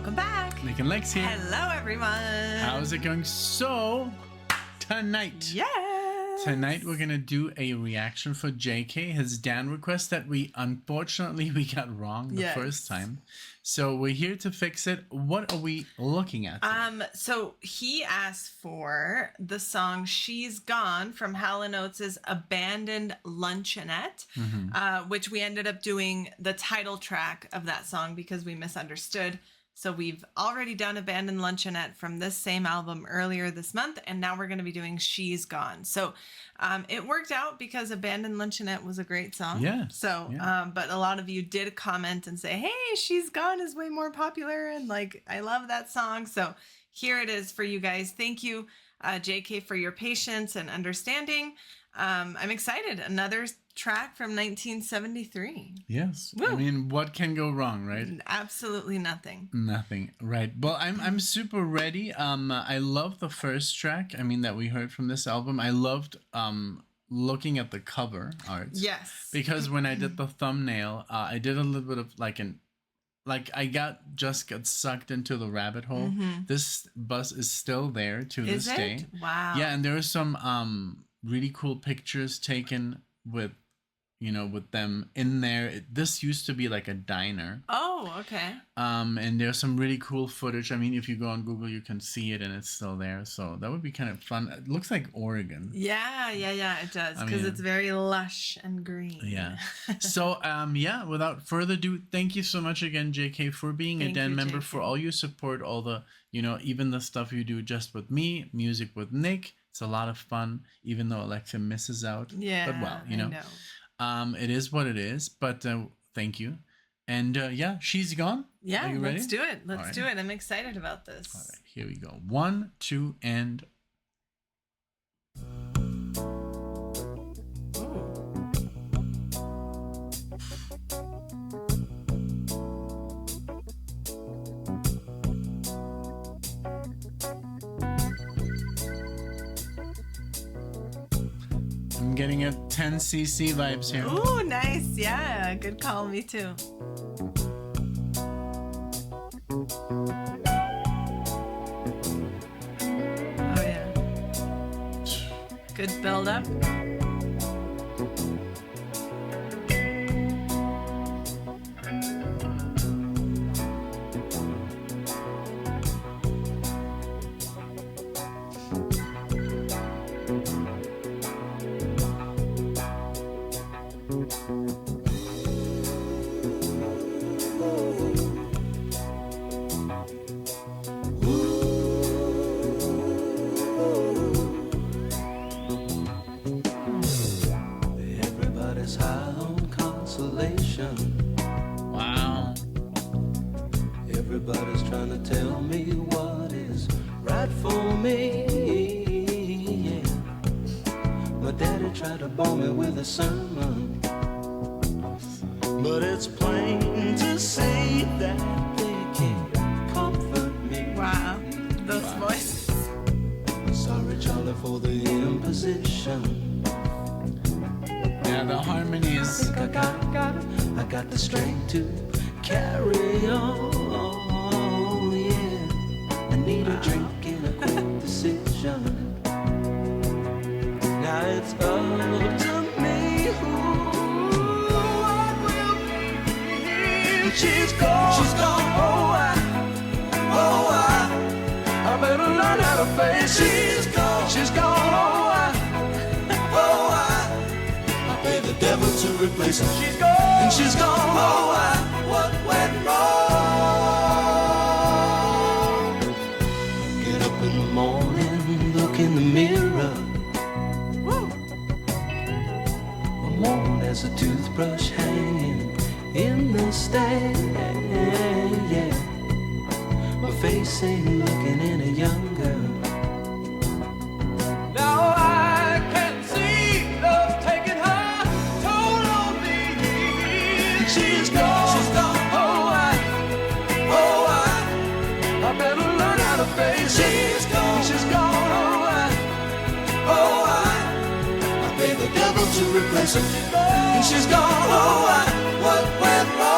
welcome back. NicknLex here. Hello, everyone. How's it going? So, tonight. Yes. Tonight we're going to do a reaction for JK, his Dan request that we got wrong the first time. So we're here to fix it. What are we looking at? So he asked for the song She's Gone from Hal & Oates' Abandoned Luncheonette, which we ended up doing the title track of that song because we misunderstood. So we've already done Abandoned Luncheonette from this same album earlier this month, and now we're going to be doing She's Gone. So it worked out because Abandoned Luncheonette was a great song. Yeah. So, but a lot of you did comment and say, hey, She's Gone is way more popular, and like, I love that song. So here it is for you guys. Thank you, JK, for your patience and understanding. I'm excited. Another track from 1973. Yes. Woo. I mean, what can go wrong, right? Absolutely nothing. Nothing. Right. Well, I'm super ready. I love the first track, that we heard from this album. I loved looking at the cover art. Yes. Because when I did the thumbnail, I did a little bit of I got sucked into the rabbit hole. This bus is still there to this day. Wow. Yeah, and there are some really cool pictures taken with them in there. This used to be like a diner. Oh, okay. And there's some really cool footage. If you go on Google, you can see it, and it's still there. So that would be kind of fun. It looks like Oregon. Yeah, it does, because it's very lush and green. Yeah. So, without further ado, thank you so much again, JK, for being a Dan member, for all your support, all the, even the stuff you do just with me, music with Nick. It's a lot of fun, even though Alexa misses out. Yeah, but well, I know. It is what it is, but thank you. And She's Gone. Yeah, are you ready? Let's do it. Let's do it. I'm excited about this. All right, here we go. 1, 2, and... I'm getting a 10cc vibes here. Ooh, nice. Yeah, good call. Me too. Oh, yeah. Good build up. Wow. Everybody's trying to tell me what is right for me. Yeah. My daddy tried to bore me with a sermon, but it's plain to see that they can't comfort me. Wow, those voices. Sorry, Charlie, for the imposition. Yeah, the harmonies. I got the strength to carry on, yeah. I need a drink and a quick decision. Now it's up to me who I will be. She's gone, I better learn how to face it. She's gone, I pay the devil to replace her. She's gone, and she's gone. What went wrong? Get up in the morning, look in the mirror. I'm worn as a toothbrush hanging in the stand. Yeah. My face ain't looking any younger. Now I can see love taking her toll on me. She's gone, I better learn how to face it. She's gone, I pay the devil to replace her. And she's gone, what went wrong?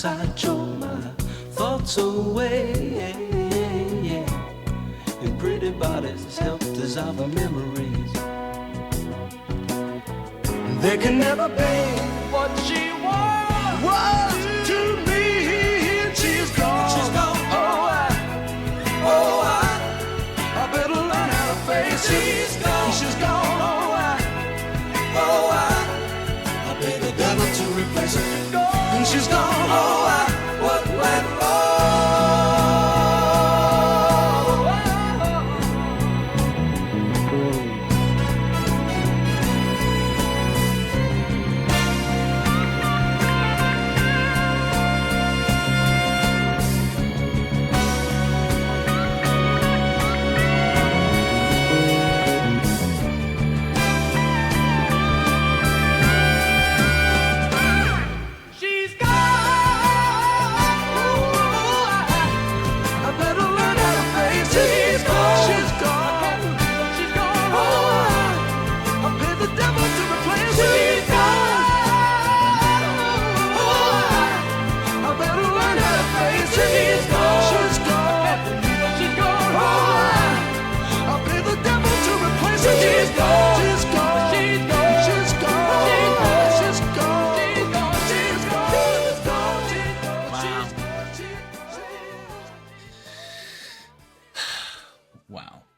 sideshow my thoughts away. And pretty bodies help dissolve the memories. There can never be what she was to me. She's gone. She's gone. I better learn how to face it. She's gone. She's gone. I pay the devil to replace her. And she's gone. What went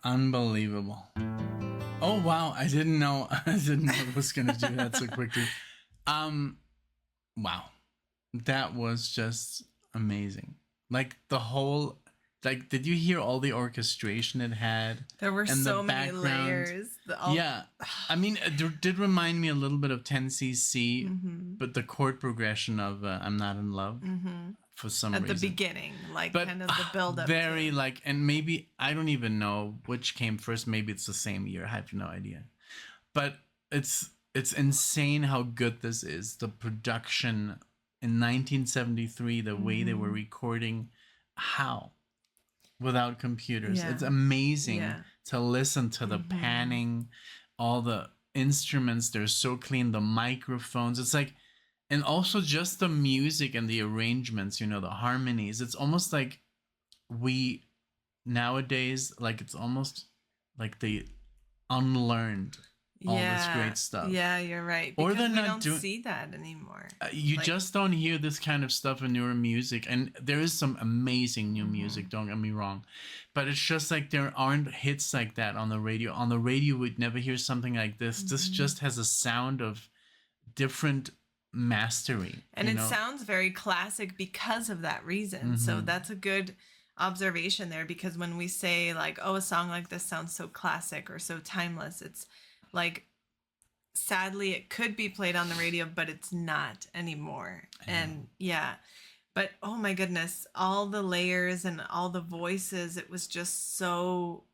Unbelievable. Oh wow, I didn't know it was gonna do that so quickly. Wow. That was just amazing. Like the whole, like, did you hear all the orchestration it had? There were and so many layers. Yeah. I mean, it did remind me a little bit of 10cc, but the chord progression of I'm Not in Love. For some reason. At the beginning, like, but, kind of the build-up. Very, like, and maybe, I don't even know which came first. Maybe it's the same year. I have no idea. But it's insane how good this is. The production in 1973, the way they were recording, how? Without computers. Yeah. It's amazing to listen to the panning, all the instruments. They're so clean. The microphones. It's like, and also just the music and the arrangements, you know, the harmonies. It's almost like we nowadays, like, it's almost like they unlearned all this great stuff. Yeah, you're right. Or Because they're we not don't see that anymore. You like, just don't hear this kind of stuff in newer music. And there is some amazing new music, don't get me wrong. But it's just like there aren't hits like that on the radio. On the radio, we'd never hear something like this. This just has a sound of different mastery, and it sounds very classic because of that reason. So that's a good observation there, because when we say like, oh, a song like this sounds so classic or so timeless, it's like, sadly it could be played on the radio, but it's not anymore. And but oh my goodness, all the layers and all the voices, it was just so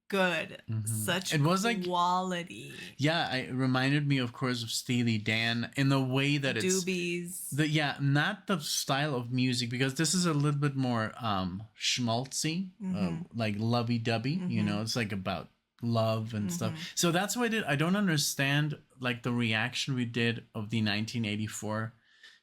good. Such it was like quality. It reminded me, of course, of Steely Dan in the way that it's Doobies. Not the style of music, because this is a little bit more schmaltzy, like lovey-dovey. You know, it's like about love and stuff. So that's why I don't understand like the reaction we did of the 1984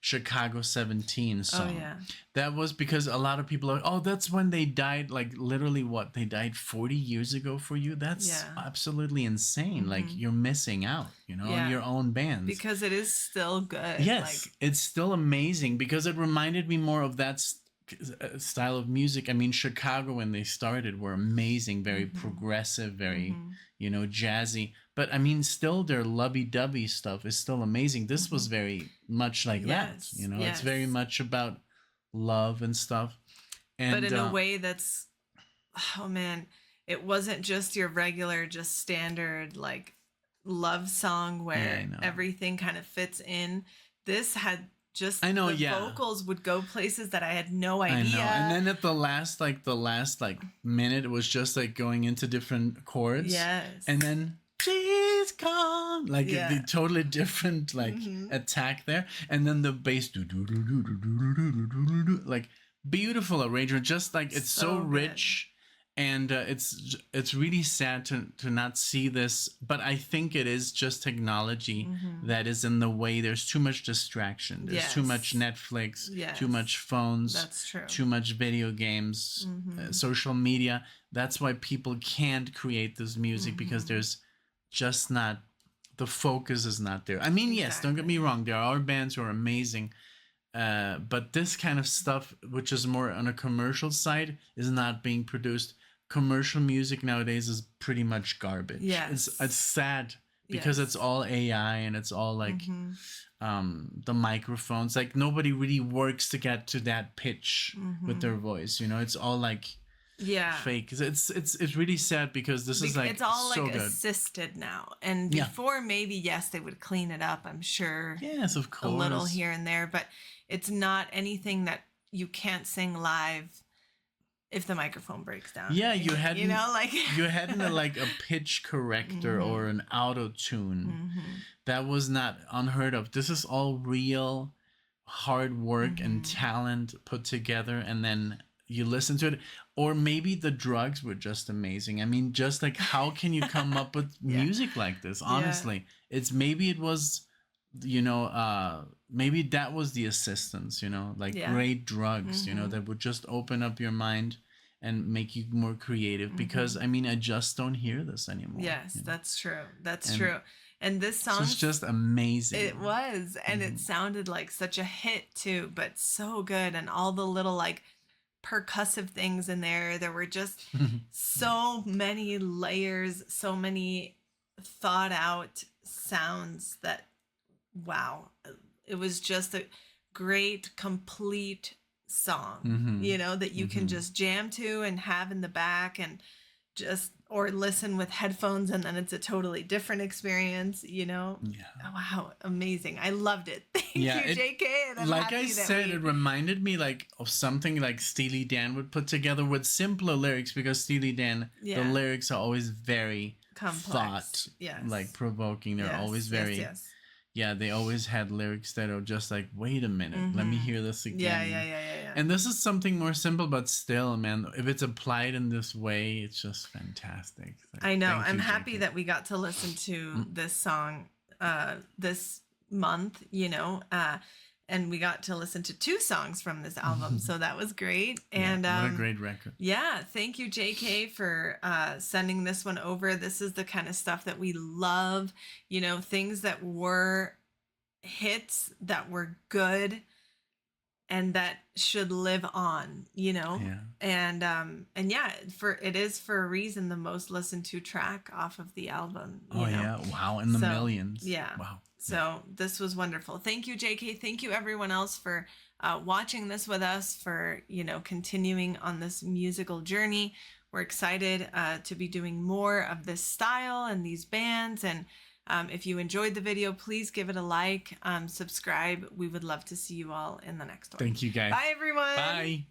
Chicago 17 song. Oh, yeah. That was because a lot of people are, oh, that's when they died. Like, literally, what? They died 40 years ago for you? That's absolutely insane. Like, you're missing out, you know, on your own bands. Because it is still good. Yes, like, it's still amazing, because it reminded me more of that style of music. I mean, Chicago, when they started, were amazing, very progressive, very, you know, jazzy. But I mean, still their lovey-dovey stuff is still amazing. This was very much like that, you know. It's very much about love and stuff. And, but in a way that's, oh man, it wasn't just your regular, just standard like love song where everything kind of fits in. This had just vocals would go places that I had no idea. I know. And then at the last minute, it was just like going into different chords. Yes. And then she's gone. Like the totally different like attack there. And then the bass like beautiful arrangement. Just like it's so rich And it's really sad to not see this, but I think it is just technology that is in the way. There's too much distraction. There's too much Netflix, too much phones. That's true. Too much video games, social media. That's why people can't create this music because there's just not, the focus is not there. I mean, yes, don't get me wrong. There are bands who are amazing. But this kind of stuff, which is more on a commercial side, is not being produced. Commercial music nowadays is pretty much garbage. Yes. It's sad because it's all AI and it's all like the microphones. Like nobody really works to get to that pitch with their voice. You know, it's all like fake. It's really sad because this is like it's all so like good. assisted now. And before maybe they would clean it up. I'm sure. Yes, of course. A little here and there, but it's not anything that you can't sing live if the microphone breaks down. Yeah, you had you had like a pitch corrector or an auto tune. That was not unheard of. This is all real hard work and talent put together, and then you listen to it. Or maybe the drugs were just amazing. I mean, just like how can you come up with music like this? Honestly, maybe it was, maybe that was the assistance, like great drugs, that would just open up your mind and make you more creative. Because I mean, I just don't hear this anymore. Yes, that's true. That's true. And this song was just amazing. It was, and it sounded like such a hit too, but so good. And all the little like percussive things in there. There were just so many layers, so many thought out sounds that, wow, it was just a great, complete song, that you can just jam to and have in the back and or listen with headphones, and then it's a totally different experience, Oh, wow, amazing. I loved it. Thank you, JK. And I'm like happy I said, it reminded me like of something like Steely Dan would put together with simpler lyrics, because Steely Dan, the lyrics are always very complex, like provoking. They're always very they always had lyrics that are just like, wait a minute, let me hear this again. Yeah. And this is something more simple, but still, man, if it's applied in this way, it's just fantastic. Like, I know. I'm happy that we got to listen to this song this month, and we got to listen to 2 songs from this album. So that was great. And what a great record. Yeah. Thank you, JK, for sending this one over. This is the kind of stuff that we love, things that were hits, that were good, and that should live on, and it is for a reason the most listened to track off of the album. Wow, in the millions. Wow. So this was wonderful. Thank you, JK. Thank you, everyone else, for watching this with us, for continuing on this musical journey. We're excited to be doing more of this style and these bands. And if you enjoyed the video, please give it a like, subscribe. We would love to see you all in the next one. Thank you, guys. Bye, everyone. Bye.